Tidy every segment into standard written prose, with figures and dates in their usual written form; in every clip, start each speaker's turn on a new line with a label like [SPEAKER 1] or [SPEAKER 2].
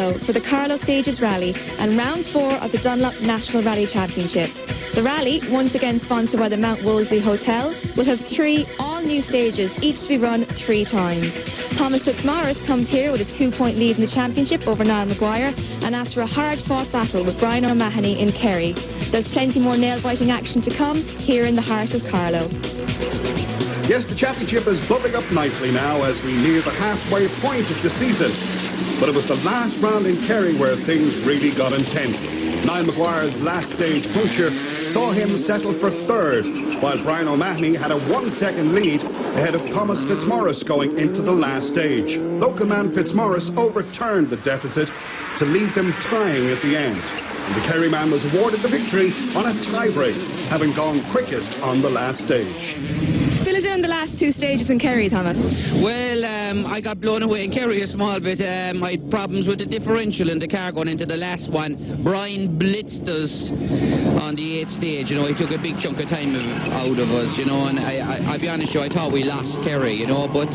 [SPEAKER 1] Carlow for the Carlow Stages Rally and round 4 of the Dunlop National Rally Championship. The rally, once again sponsored by the Mount Wolseley Hotel, will have 3 all-new stages, each to be run 3 times. Thomas Fitzmaurice comes here with a 2-point lead in the championship over Niall Maguire, and after a hard-fought battle with Brian O'Mahony in Kerry. There's plenty more nail-biting action to come here in the heart of Carlow.
[SPEAKER 2] Yes, the championship is bubbling up nicely now as we near the halfway point of the season. But it was the last round in Kerry where things really got intense. Niall Maguire's last stage puncture saw him settle for 3rd, while Brian O'Mahony had a 1-second lead ahead of Thomas Fitzmaurice going into the last stage. Local man Fitzmaurice overturned the deficit to leave them tying at the end. And the Kerry man was awarded the victory on a tiebreak, having gone quickest on the last stage.
[SPEAKER 1] Fill us in on the last 2 stages in Kerry, Thomas.
[SPEAKER 3] Well, I got blown away in Kerry a small bit. I had problems with the differential in the car going into the last one. Brian blitzed us on the 8th stage. You know, he took a big chunk of time out of us, you know, and I'll be honest with you, I thought we lost Kerry, you know, but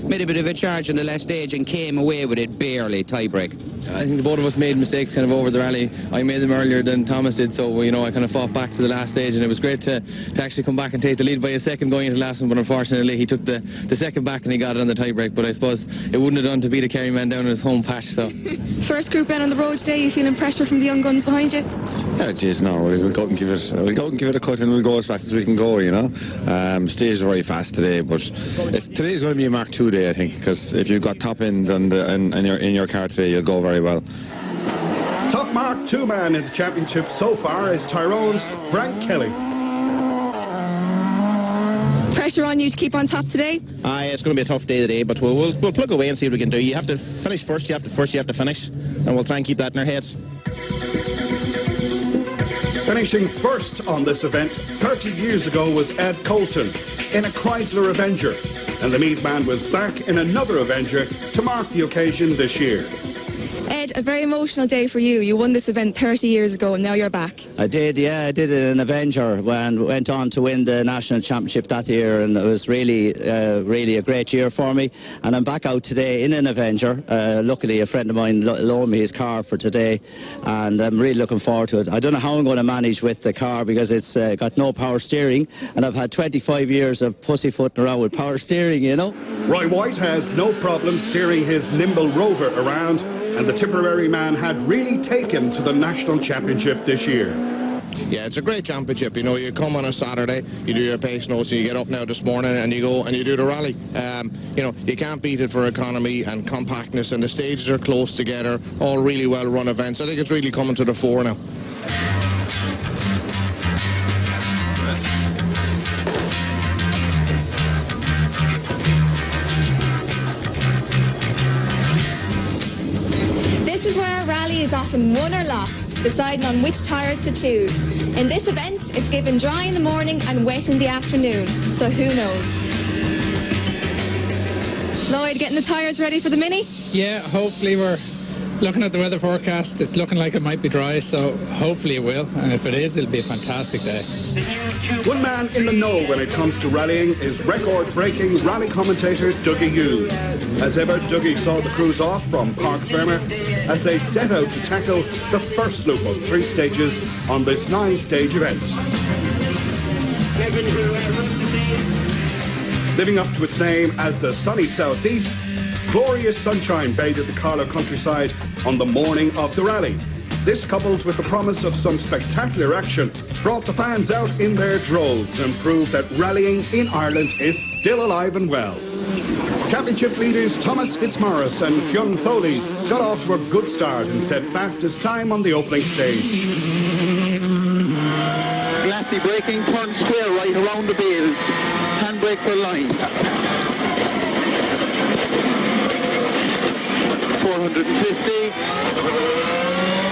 [SPEAKER 3] made a bit of a charge on the last stage and came away with it barely, tiebreak.
[SPEAKER 4] I think the both of us made mistakes kind of over the rally. I made them earlier than Thomas did, so you know I kind of fought back to the last stage, and it was great to actually come back and take the lead by a second going into the last one, but unfortunately he took the second back and he got it on the tiebreak. But I suppose it wouldn't have done to beat a Kerry man down in his home patch. So
[SPEAKER 1] First group in on the road today, you feeling pressure from the young guns behind you?
[SPEAKER 5] Oh, jeez, no, we'll go and give it a cut and we'll go as fast as we can go, you know. Stage is very fast today, but today's going to be a Mark II day, I think, because if you've got top end in your car today, you'll go very well.
[SPEAKER 2] Top Mark II man in the championship so far is Tyrone's Frank Kelly.
[SPEAKER 1] Pressure on you to keep on top today?
[SPEAKER 6] It's going to be a tough day today, but we'll plug away and see what we can do. You have to finish first, you have to finish, and we'll try and keep that in our heads.
[SPEAKER 2] Finishing first on this event 30 years ago was Ed Colton in a Chrysler Avenger, and the Meath man was back in another Avenger to mark the occasion this year.
[SPEAKER 1] Ed, a very emotional day for you. You won this event 30 years ago and now you're back.
[SPEAKER 7] I did, yeah, I did it in Avenger and went on to win the national championship that year, and it was really a great year for me. And I'm back out today in an Avenger. Luckily a friend of mine loaned me his car for today, and I'm really looking forward to it. I don't know how I'm going to manage with the car because it's got no power steering, and I've had 25 years of pussyfooting around with power steering, you know.
[SPEAKER 2] Roy White has no problem steering his nimble Rover around, and the Tipperary man had really taken to the national championship this year.
[SPEAKER 8] Yeah, it's a great championship. You know, you come on a Saturday, you do your pace notes, and you get up now this morning and you go and you do the rally. You know, you can't beat it for economy and compactness, and the stages are close together, all really well run events. I think it's really coming to the fore now.
[SPEAKER 1] This is where a rally is often won or lost, deciding on which tyres to choose. In this event, it's given dry in the morning and wet in the afternoon, so who knows? Lloyd, getting the tyres ready for the Mini?
[SPEAKER 9] Yeah, hopefully we're looking at the weather forecast. It's looking like it might be dry, so hopefully it will. And if it is, it'll be a fantastic day.
[SPEAKER 2] One man in the know when it comes to rallying is record-breaking rally commentator Dougie Hughes. As ever, Dougie saw the crews off from Park Fermer as they set out to tackle the first loop of 3 stages on this 9-stage event. Living up to its name as the sunny southeast, glorious sunshine bathed the Carlow countryside on the morning of the rally. This, coupled with the promise of some spectacular action, brought the fans out in their droves and proved that rallying in Ireland is still alive and well. Championship leaders Thomas Fitzmaurice and Fionn Foley got off to a good start and set fastest time on the opening stage.
[SPEAKER 10] Glassy braking, turn square right around the bales, handbrake for line. 450.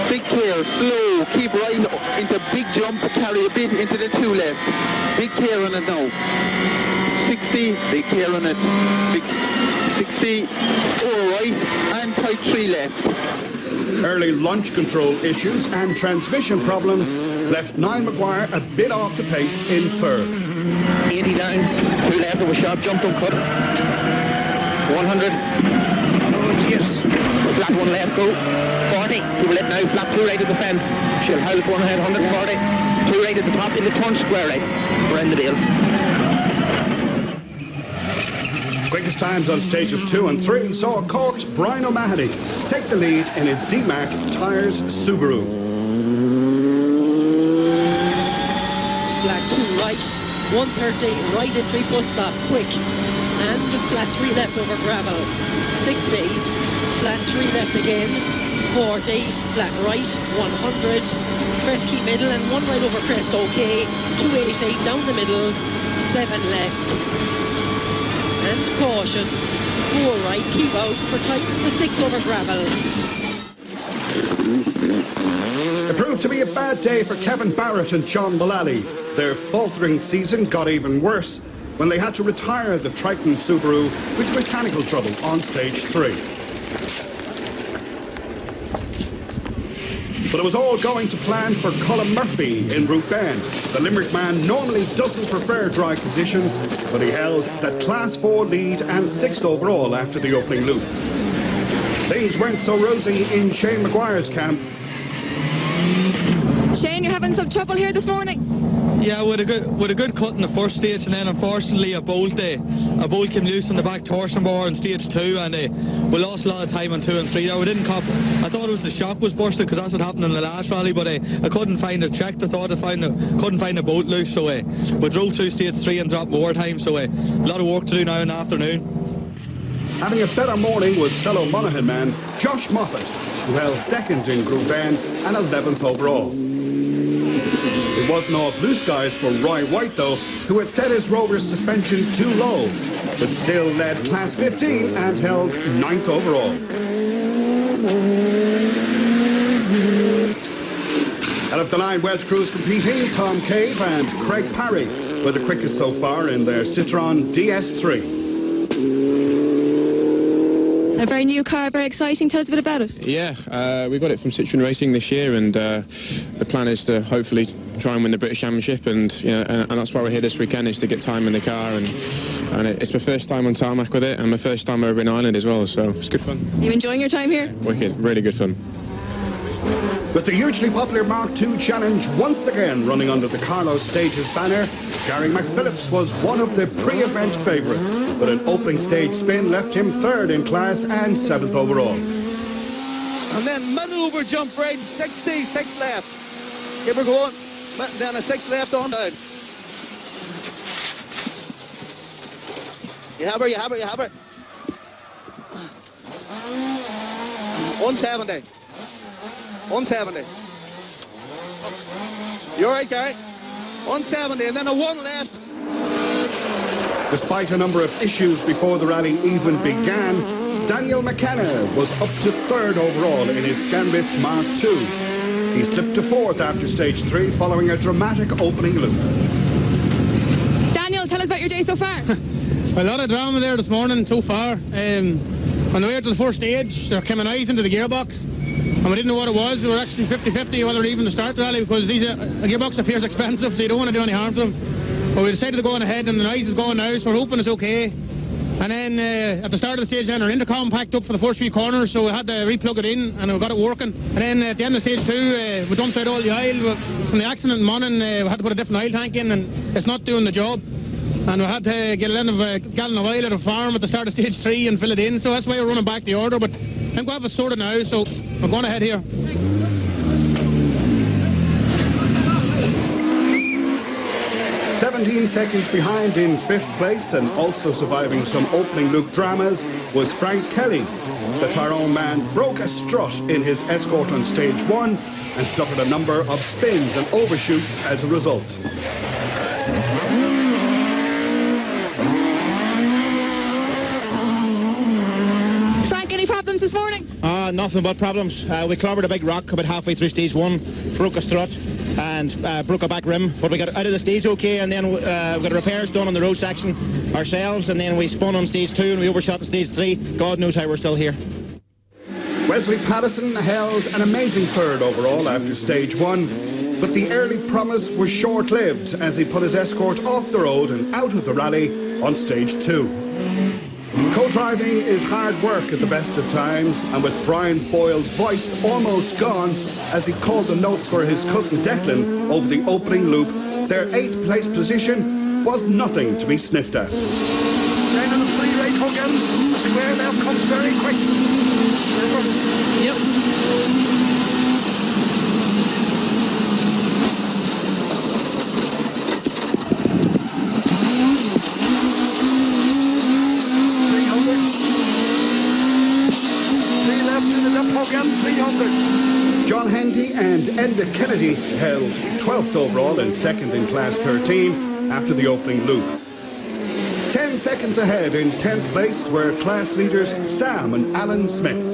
[SPEAKER 10] Big clear, slow, keep right into big jump, carry a bit into the 2 left. Big clear on it now. 60, big clear on it. Big 60, 4 right and tight 3 left.
[SPEAKER 2] Early launch control issues and transmission problems left Niall Maguire a bit off the pace in 3rd.
[SPEAKER 10] 89, 3 left of a sharp jump and cut. 100. Yes. Flat 1 left, go. 140. Keep it now, flat 2 right at the fence. She'll hold going ahead, 140. 2 right at the top in the turn square right. We're in the bales.
[SPEAKER 2] Quickest times on stages 2 and 3 saw Cork's Brian O'Mahony take the lead in his D-Mac Tyres Subaru.
[SPEAKER 11] Flat 2 right, 130 right entry full stop, quick, and flat 3 left over gravel, 60, flat 3 left again, 40, flat right, 100, crest keep middle and 1 right over crest, okay, 280 down the middle, 7 left. And caution, 4 right, keep out for tightens to 6 over gravel.
[SPEAKER 2] It proved to be a bad day for Kevin Barrett and John Mullally. Their faltering season got even worse when they had to retire the Triton Subaru with mechanical trouble on stage 3. But it was all going to plan for Colin Murphy in Route Bend. The Limerick man normally doesn't prefer dry conditions, but he held that Class 4 lead and 6th overall after the opening loop. Things weren't so rosy in Shane Maguire's camp.
[SPEAKER 1] Shane, you're having some trouble here this morning.
[SPEAKER 12] Yeah, with a good cut in the first stage, and then unfortunately a bolt came loose on the back torsion bar in stage 2, and we lost a lot of time on 2 and 3 there. We didn't cop. I thought it was the shock was busted because that's what happened in the last rally, but I couldn't find it checked. I thought couldn't find the bolt loose, so we drove to stage 3 and dropped more time. So a lot of work to do now in the afternoon.
[SPEAKER 2] Having a better morning was fellow Monaghan man Josh Moffat, who held 2nd in Group N and 11th overall. It wasn't all blue skies for Roy White, though, who had set his Rover's suspension too low, but still led Class 15 and held 9th overall. Out of the 9 Welsh crews competing, Tom Cave and Craig Parry were the quickest so far in their Citroën DS3.
[SPEAKER 1] A very new car, very exciting. Tell us a bit about it.
[SPEAKER 13] Yeah, we got it from Citroën Racing this year, and the plan is to hopefully try and win the British Championship, and that's why we're here this weekend, is to get time in the car, and it's my first time on tarmac with it, and my first time over in Ireland as well, so it's good fun.
[SPEAKER 1] Are you enjoying your time here?
[SPEAKER 13] Wicked, really good fun.
[SPEAKER 2] With the hugely popular Mark II Challenge once again running under the Carlow Stages banner, Gary McPhillips was one of the pre-event favourites, but an opening stage spin left him 3rd in class and 7th overall.
[SPEAKER 14] And then middle over jump right, 60, 6 left. Keep her going. Then a 6 left on down. You have her, you have her, you have her. 170. 170. You're right, Gary. 170, and then a 1 left.
[SPEAKER 2] Despite a number of issues before the rally even began, Daniel McKenna was up to 3rd overall in his Scanbits Mark II. He slipped to 4th after stage 3 following a dramatic opening loop.
[SPEAKER 1] Daniel, tell us about your day so far.
[SPEAKER 15] A lot of drama there this morning so far. On the way to the first stage, there came an ice into the gearbox, and we didn't know what it was. We were actually 50-50 whether to even start the rally, because a gearbox is fierce expensive, so you don't want to do any harm to them. But we decided to go on ahead, and the ice is going now, so we're hoping it's okay. And then at the start of the stage, then our intercom packed up for the first few corners, so we had to replug it in, and we got it working. And then at the end of stage 2, we dumped out all the oil. From the accident in Monaghan, we had to put a different oil tank in, and it's not doing the job. And we had to get a gallon of oil at a farm at the start of stage 3 and fill it in, so that's why we're running back the order. But I think we have it sorted now, so we're going ahead here.
[SPEAKER 2] "17 seconds behind in 5th place, and also surviving some opening loop dramas, was Frank Kelly. The Tyrone man broke a strut in his Escort on stage 1 and suffered a number of spins and overshoots as a result.
[SPEAKER 1] Frank, any problems this morning?
[SPEAKER 6] Nothing but problems. We clobbered a big rock about halfway through stage 1, broke a strut and broke a back rim, but we got out of the stage okay, and then we got repairs done on the road section ourselves, and then we spun on stage 2 and we overshot in stage 3. God knows how we're still here.
[SPEAKER 2] Wesley Pattison held an amazing 3rd overall after stage 1, but the early promise was short-lived as he put his Escort off the road and out of the rally on stage 2. Co-driving is hard work at the best of times, and with Brian Boyle's voice almost gone as he called the notes for his cousin Declan over the opening loop, their 8th place position was nothing to be sniffed at.
[SPEAKER 14] Then on the free right hook in, the square left comes very quick. Yep.
[SPEAKER 2] 300. John Hendy and Enda Kennedy held 12th overall and second in Class 13 after the opening loop. 10 seconds ahead in 10th place were class leaders Sam and Alan Smith.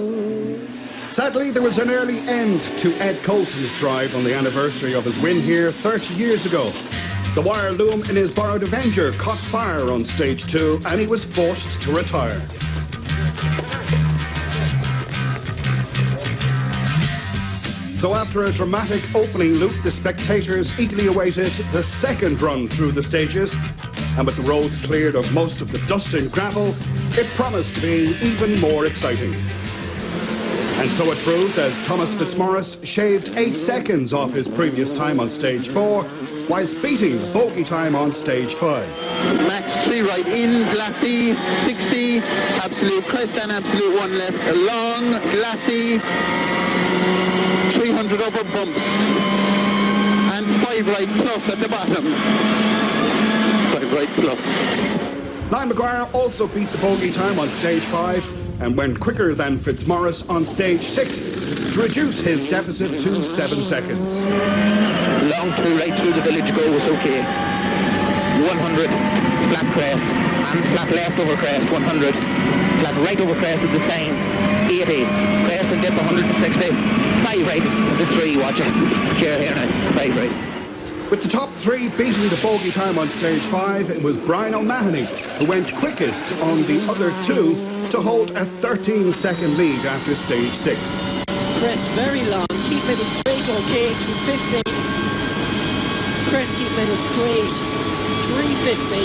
[SPEAKER 2] Sadly, there was an early end to Ed Colton's drive on the anniversary of his win here 30 years ago. The wire loom in his borrowed Avenger caught fire on stage 2 and he was forced to retire. So after a dramatic opening loop, the spectators eagerly awaited the second run through the stages. And with the roads cleared of most of the dust and gravel, it promised to be even more exciting. And so it proved as Thomas Fitzmaurice shaved 8 seconds off his previous time on stage 4, whilst beating the bogey time on stage 5.
[SPEAKER 10] Max 3 right in, glassy, 60, absolute crest and absolute 1 left, a long, glassy, 300 over bumps, and 5 right plus at the bottom. 5 right plus.
[SPEAKER 2] Niall Maguire also beat the bogey time on stage 5 and went quicker than Fitzmaurice on stage 6 to reduce his deficit to 7 seconds.
[SPEAKER 10] Long through right through the village go was okay. 100 flat crest and flat left over crest 100. Flat right over crest is the same. 80 crest and dip 160. 5 right the 3 watch it. Here now. 5 right.
[SPEAKER 2] With the top 3 beating the bogey time on stage 5, it was Brian O'Mahony who went quickest on the other 2 to hold a 13-second lead after stage 6.
[SPEAKER 11] Crest very long, keep middle straight, okay, 250. Crest keep middle straight, 350.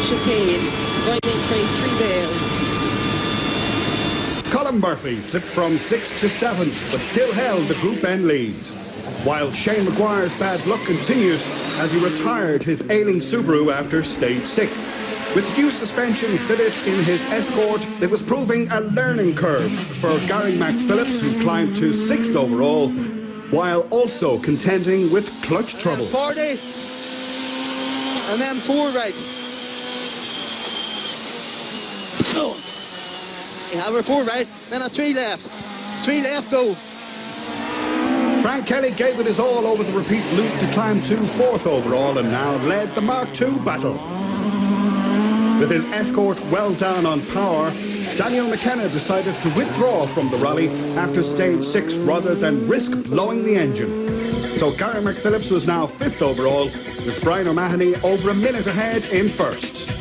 [SPEAKER 11] Chicane, winding trade, 3 bails.
[SPEAKER 2] Colin Murphy slipped from 6th to 7th, but still held the Group N lead. While Shane Maguire's bad luck continued as he retired his ailing Subaru after stage 6. With new suspension fitted in his Escort, it was proving a learning curve for Gary McPhillips, who climbed to 6th overall, while also contending with clutch trouble.
[SPEAKER 14] 40, and then 4 right. You have her 4 right, then a 3 left. 3 left, go.
[SPEAKER 2] Frank Kelly gave it his all over the repeat loop to climb to 4th overall and now led the Mark II battle. With his Escort well down on power, Daniel McKenna decided to withdraw from the rally after stage 6 rather than risk blowing the engine. So Gary McPhillips was now 5th overall, with Brian O'Mahony over a minute ahead in 1st.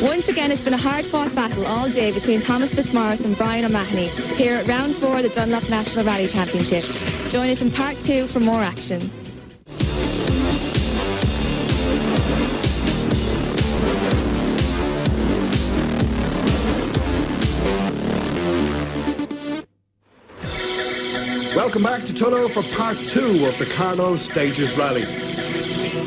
[SPEAKER 1] Once again, it's been a hard-fought battle all day between Thomas Fitzmaurice and Brian O'Mahony here at round 4 of the Dunlop National Rally Championship. Join us in part 2 for more action.
[SPEAKER 2] Welcome back to Tullow for part 2 of the Carlow Stages Rally.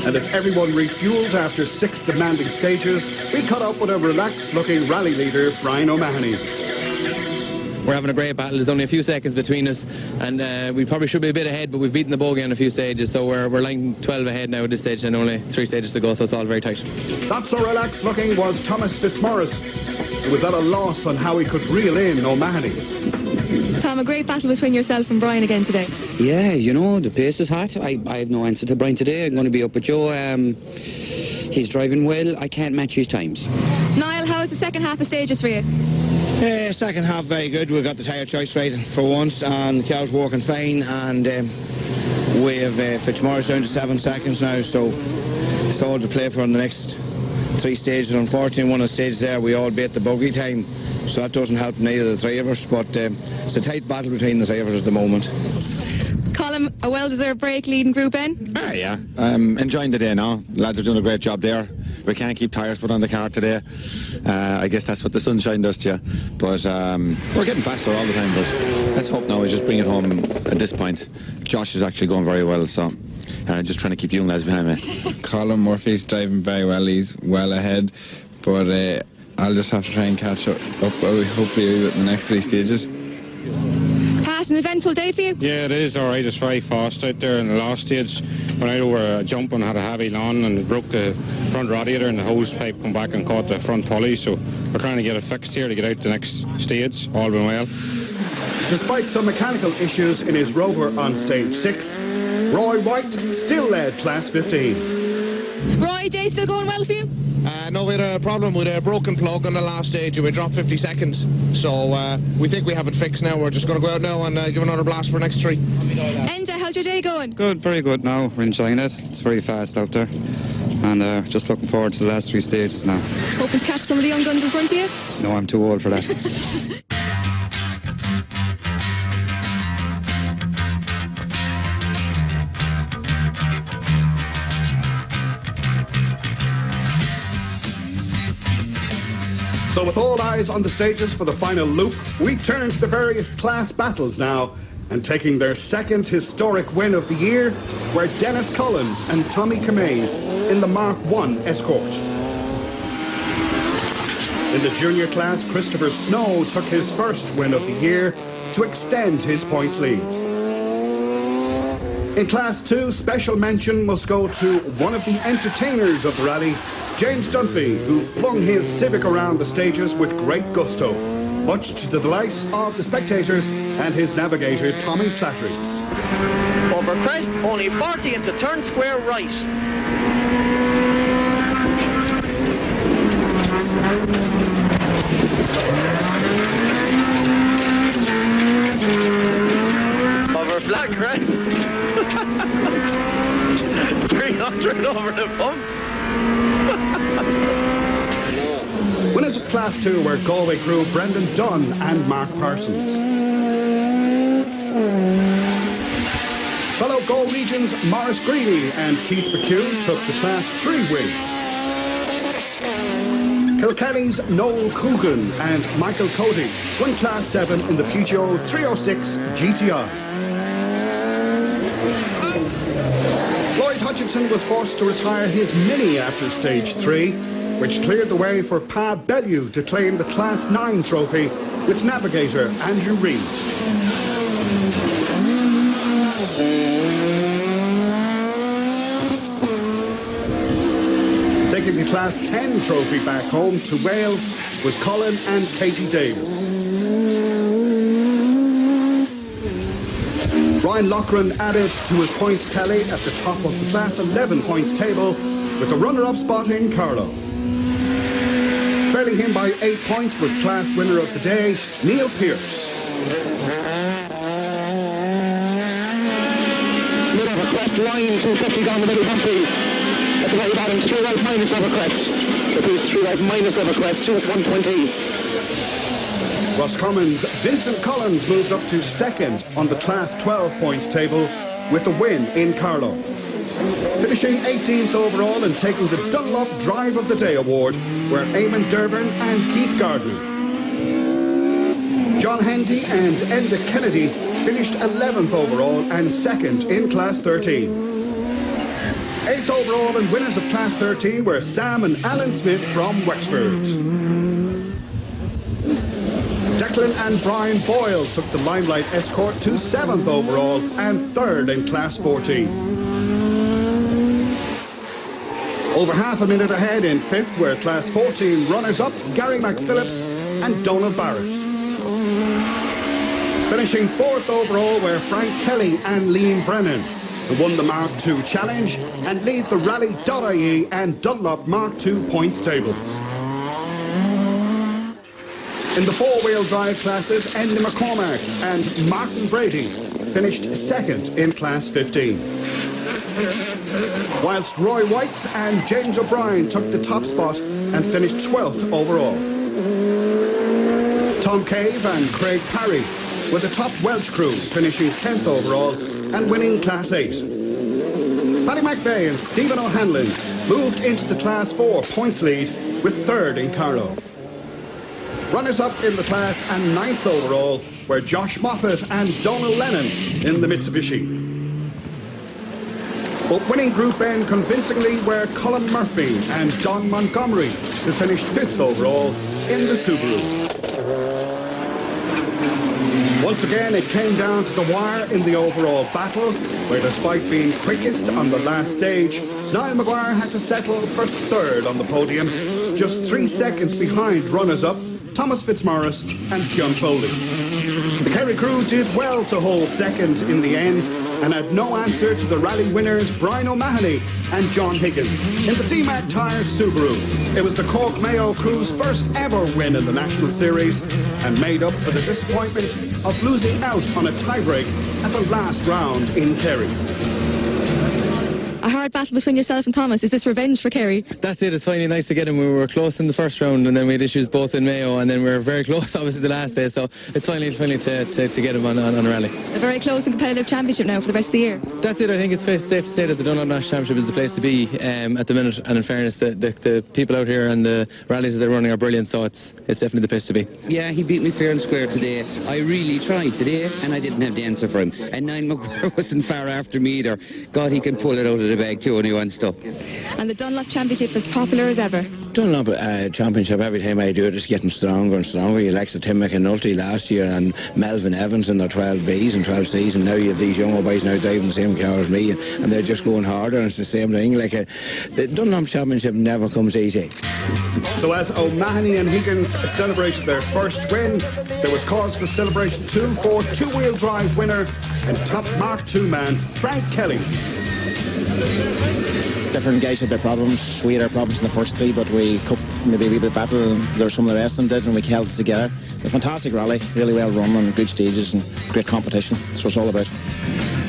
[SPEAKER 2] And as everyone refueled after 6 demanding stages, we caught up with a relaxed-looking rally leader, Brian O'Mahony.
[SPEAKER 4] We're having a great battle. There's only a few seconds between us, and we probably should be a bit ahead, but we've beaten the bogey on a few stages, so we're lying 12 ahead now at this stage, and only 3 stages to go, so it's all very tight.
[SPEAKER 2] Not so relaxed-looking was Thomas Fitzmaurice, who was at a loss on how he could reel in O'Mahony.
[SPEAKER 1] Tom, a great battle between yourself and Brian again today.
[SPEAKER 16] Yeah, you know, the pace is hot. I have no answer to Brian today. I'm going to be up with Joe. He's driving well. I can't match his times.
[SPEAKER 1] Niall, how was the second half of stages for you?
[SPEAKER 6] Second half very good. We got the tyre choice right for once, and the car's working fine. And we have Fitzmaurice down to 7 seconds now, so it's all to play for in the next 3 stages. Unfortunately, one of the stages there we all beat the bogey time, so that doesn't help neither of the 3 of us, but it's a tight battle between the 3 of us at the moment.
[SPEAKER 1] Colin, a well-deserved break leading Group N?
[SPEAKER 5] Yeah. Enjoying the day now. The lads are doing a great job there. we can't keep tyres put on the car today. I guess that's what the sunshine does to you. But we're getting faster all the time. But let's hope now we just bring it home at this point. Josh is actually going very well, so just trying to keep you lads behind me.
[SPEAKER 17] Colin Murphy's driving very well. He's well ahead, but I'll just have to try and catch up hopefully with the next 3 stages.
[SPEAKER 1] Pat, an eventful day for you?
[SPEAKER 15] Yeah, it is alright. It's very fast out there in the last stage. When I over a jump and had a heavy lawn and broke the front radiator and the hose pipe come back and caught the front pulley, so we're trying to get it fixed here to get out the next stage, all been well.
[SPEAKER 2] Despite some mechanical issues in his Rover on stage 6, Roy White still led Class 15.
[SPEAKER 1] Roy, day still going well for you?
[SPEAKER 8] No, we had a problem with a broken plug on the last stage and we dropped 50 seconds. So we think we have it fixed now. We're just going to go out now and give another blast for the next 3.
[SPEAKER 1] Enda, how's your day going?
[SPEAKER 18] Good, very good now. We're enjoying it. It's very fast out there. And just looking forward to the last 3 stages now.
[SPEAKER 1] Hoping to catch some of the young guns in front of you?
[SPEAKER 18] No, I'm too old for that.
[SPEAKER 2] So with all eyes on the stages for the final loop, we turn to the various class battles now, and taking their second historic win of the year were Dennis Collins and Tommy Kamei in the Mark I Escort. In the junior class, Christopher Snow took his first win of the year to extend his points lead. In Class 2, special mention must go to one of the entertainers of the rally, James Dunphy, who flung his Civic around the stages with great gusto, much to the delight of the spectators and his navigator, Tommy Slattery.
[SPEAKER 19] Over crest, only 40 into turn square right. Over flat crest. 300 over the bumps.
[SPEAKER 2] Winners of Class 2 were Galway crew Brendan Dunn and Mark Parsons. Fellow Galway regions Morris Greeley and Keith McHugh took the Class 3 win. Kilkenny's Noel Coogan and Michael Cody won Class 7 in the PGO 306 GTI. Lloyd Hutchinson was forced to retire his Mini after stage 3, which cleared the way for Pa Bellew to claim the Class 9 trophy with navigator Andrew Reid. Taking the Class 10 trophy back home to Wales was Colin and Katie Davis. Ryan Loughran added to his points tally at the top of the Class 11 points table with a runner-up spot in Carlow. Trailing him by 8 points was class winner of the day, Neil Pearce.
[SPEAKER 20] Mid over crest, line 250 down the middle bumpy. At the very bottom, 3 right minus over crest. Repeat, 3 right minus over crest, 120.
[SPEAKER 2] Roscommon's Vincent Collins moved up to second on the Class 12 points table with the win in Carlow. Finishing 18th overall and taking the Dunlop Drive of the Day award were Eamon Dervin and Keith Gardner. John Hendy and Enda Kennedy finished 11th overall and second in Class 13. 8th overall and winners of Class 13 were Sam and Alan Smith from Wexford. Declan and Brian Boyle took the Limelight Escort to 7th overall and 3rd in Class 14. Over half a minute ahead in 5th were Class 14 runners-up Gary McPhillips and Donald Barrett. Finishing 4th overall were Frank Kelly and Liam Brennan, who won the Mark II Challenge and lead the Rally.ie and Dunlop Mark II points tables. In the four-wheel drive classes, Enda McCormack and Martin Brady finished 2nd in Class 15. Whilst Roy White and James O'Brien took the top spot and finished 12th overall. Tom Cave and Craig Parry were the top Welsh crew, finishing 10th overall and winning Class 8. Paddy McVeigh and Stephen O'Hanlon moved into the Class 4 points lead with third in Carlow. Runners-up in the class and 9th overall were Josh Moffat and Donald Lennon in the Mitsubishi. But winning Group N convincingly were Colin Murphy and Don Montgomery, who finished 5th overall in the Subaru. Once again, it came down to the wire in the overall battle, where despite being quickest on the last stage, Niall Maguire had to settle for third on the podium, just 3 seconds behind runners-up Thomas Fitzmaurice and Fionn Foley. The Kerry crew did well to hold second in the end and had no answer to the rally winners Brian O'Mahony and John Higgins in the D-Mart Tyres Subaru. It was the Cork Mayo crew's first ever win in the National Series and made up for the disappointment of losing out on a tiebreak at the last round in Kerry.
[SPEAKER 1] A hard battle between yourself and Thomas. Is this revenge for Kerry?
[SPEAKER 4] That's it. It's finally nice to get him. We were close in the first round, and then we had issues both in Mayo, and then we were very close, obviously, the last day. So it's finally to get him on a rally.
[SPEAKER 1] A very close and competitive championship now for the rest of the year.
[SPEAKER 4] That's it. I think it's safe to say that the Dunlop National Championship is the place to be at the minute. And in fairness, the people out here and the rallies that they're running are brilliant. So it's definitely the place to be.
[SPEAKER 16] Yeah, he beat me fair and square today. I really tried today, and I didn't have the answer for him. And Niall Maguire wasn't far after me either. God, he can pull it out of the bag too when he wants to.
[SPEAKER 1] And the Dunlop Championship is popular as ever.
[SPEAKER 21] Dunlop Championship, every time I do it, it's getting stronger and stronger. You like the Tim McAnulty last year and Melvin Evans in their 12Bs and 12Cs, and now you have these young boys now driving the same car as me, and they're just going harder, and it's the same thing. The Dunlop Championship never comes easy.
[SPEAKER 2] So as O'Mahony and Higgins celebrated their first win, there was cause for celebration too for two-wheel drive winner and top Mark II man Frank Kelly.
[SPEAKER 6] Different guys had their problems. We had our problems in the first three, but we coped maybe a wee bit of battle, and there were some of the rest of them did, and we held it together. A fantastic rally, really well run on good stages and great competition. That's what it's all about.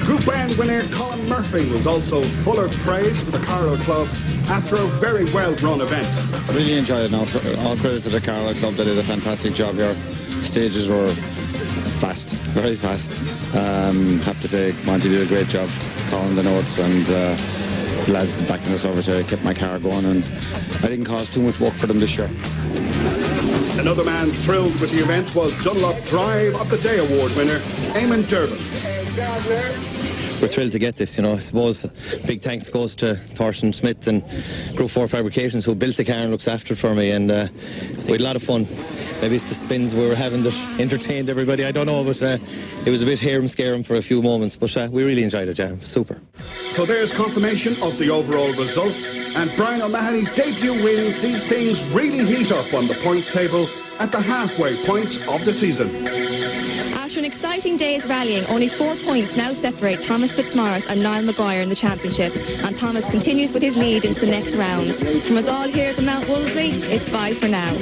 [SPEAKER 2] Group N winner Colin Murphy was also full of praise for the Carlow Club after a very well-run event.
[SPEAKER 5] I really enjoyed it. All credit to the Carlow Club. They did a fantastic job here. Stages were fast, very fast. Have to say, Monty did a great job calling the notes, and the lads did backing us over to keep my car going, and I didn't cause too much work for them this year.
[SPEAKER 2] Another man thrilled with the event was Dunlop Drive of the Day Award winner Eamon Durbin.
[SPEAKER 22] We're thrilled to get this, I suppose big thanks goes to Thorsten Smith and Group 4 Fabrications, who built the car and looks after it for me, and we had a lot of fun. Maybe it's the spins we were having that entertained everybody, I don't know, but it was a bit harum-scarum for a few moments, but we really enjoyed it, yeah, super.
[SPEAKER 2] So there's confirmation of the overall results, and Brian O'Mahony's debut win sees things really heat up on the points table at the halfway point of the season.
[SPEAKER 1] After an exciting day's rallying, only 4 points now separate Thomas Fitzmaurice and Niall Maguire in the championship, and Thomas continues with his lead into the next round. From us all here at the Mount Wolseley, it's bye for now.